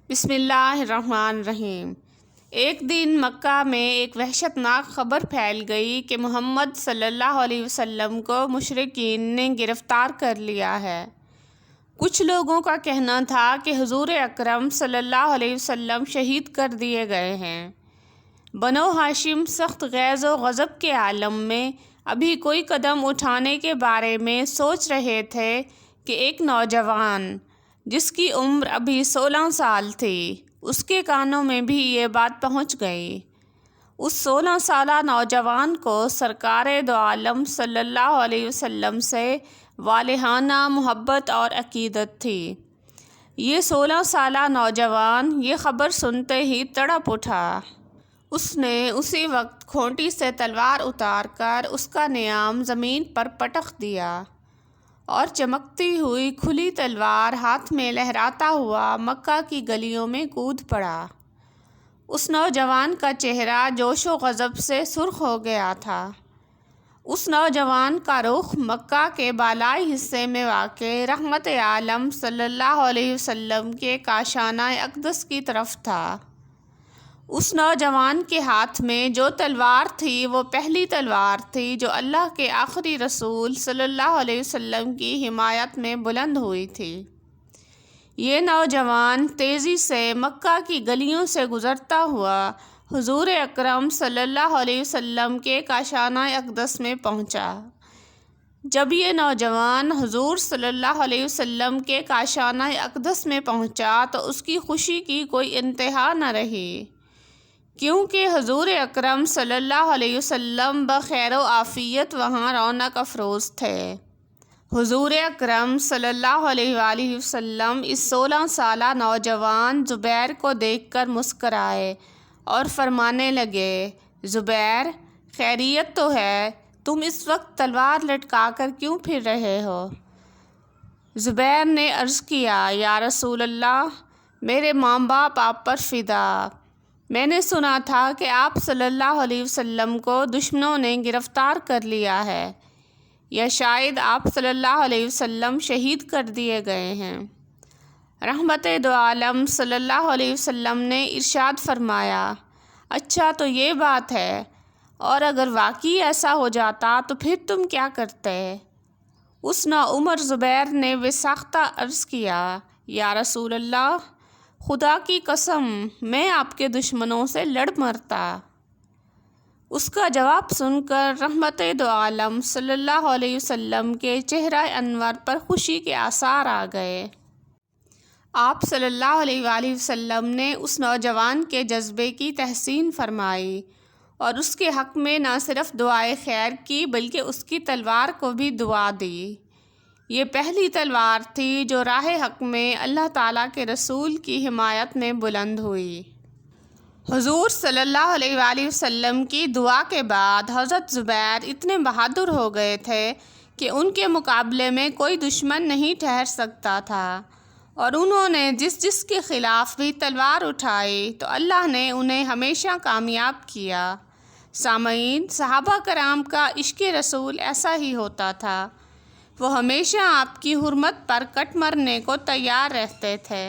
بسم اللہ الرحمن الرحیم۔ ایک دن مکہ میں ایک وحشتناک خبر پھیل گئی کہ محمد صلی اللہ علیہ وسلم کو مشرکین نے گرفتار کر لیا ہے۔ کچھ لوگوں کا کہنا تھا کہ حضور اکرم صلی اللہ علیہ وسلم شہید کر دیے گئے ہیں۔ بنو ہاشم سخت غیظ و غضب کے عالم میں ابھی کوئی قدم اٹھانے کے بارے میں سوچ رہے تھے کہ ایک نوجوان جس کی عمر ابھی 16 سال تھی، اس کے کانوں میں بھی یہ بات پہنچ گئی۔ اس 16 سالہ نوجوان کو سرکار دو عالم صلی اللہ علیہ وسلم سے والہانہ محبت اور عقیدت تھی۔ یہ 16 سالہ نوجوان یہ خبر سنتے ہی تڑپ اٹھا۔ اس نے اسی وقت کھونٹی سے تلوار اتار کر اس کا نیام زمین پر پٹخ دیا اور چمکتی ہوئی کھلی تلوار ہاتھ میں لہراتا ہوا مکہ کی گلیوں میں کود پڑا۔ اس نوجوان کا چہرہ جوش و غضب سے سرخ ہو گیا تھا۔ اس نوجوان کا رخ مکہ کے بالائی حصے میں واقع رحمت عالم صلی اللہ علیہ وسلم کے کاشانہ اقدس کی طرف تھا۔ اس نوجوان کے ہاتھ میں جو تلوار تھی وہ پہلی تلوار تھی جو اللہ کے آخری رسول صلی اللہ علیہ وسلم کی حمایت میں بلند ہوئی تھی۔ یہ نوجوان تیزی سے مکہ کی گلیوں سے گزرتا ہوا حضور اکرم صلی اللہ علیہ وسلم کے کاشانہ اقدس میں پہنچا۔ جب یہ نوجوان حضور صلی اللہ علیہ وسلم کے کاشانہ اقدس میں پہنچا تو اس کی خوشی کی کوئی انتہا نہ رہی، کیونکہ حضور اکرم صلی اللہ علیہ وسلم بخیر و عافیت وہاں رونق افروز تھے۔ حضور اکرم صلی اللہ علیہ وآلہ وسلم اس 16 سالہ نوجوان زبیر کو دیکھ کر مسکرائے اور فرمانے لگے، زبیر، خیریت تو ہے؟ تم اس وقت تلوار لٹکا کر کیوں پھر رہے ہو؟ زبیر نے عرض کیا، یا رسول اللہ، میرے ماں باپ آپ پر فدا۔ میں نے سنا تھا کہ آپ صلی اللہ علیہ وسلم کو دشمنوں نے گرفتار کر لیا ہے، یا شاید آپ صلی اللہ علیہ وسلم شہید کر دیے گئے ہیں۔ رحمت دو عالم صلی اللہ علیہ وسلم نے ارشاد فرمایا، اچھا تو یہ بات ہے، اور اگر واقعی ایسا ہو جاتا تو پھر تم کیا کرتے؟ اس نوعمر زبیر نے بے ساختہ عرض کیا، یا رسول اللہ، خدا کی قسم میں آپ کے دشمنوں سے لڑ مرتا۔ اس کا جواب سن کر رحمت دو عالم صلی اللہ علیہ وسلم کے چہرہ انور پر خوشی کے آثار آ گئے۔ آپ صلی اللہ علیہ وآلہ وسلم نے اس نوجوان کے جذبے کی تحسین فرمائی اور اس کے حق میں نہ صرف دعائے خیر کی بلکہ اس کی تلوار کو بھی دعا دی۔ یہ پہلی تلوار تھی جو راہ حق میں اللہ تعالیٰ کے رسول کی حمایت میں بلند ہوئی۔ حضور صلی اللہ علیہ وآلہ وسلم کی دعا کے بعد حضرت زبیر اتنے بہادر ہو گئے تھے کہ ان کے مقابلے میں کوئی دشمن نہیں ٹھہر سکتا تھا، اور انہوں نے جس کے خلاف بھی تلوار اٹھائی تو اللہ نے انہیں ہمیشہ کامیاب کیا۔ سامعین، صحابہ کرام کا عشق رسول ایسا ہی ہوتا تھا، وہ ہمیشہ آپ کی حرمت پر کٹ مرنے کو تیار رہتے تھے۔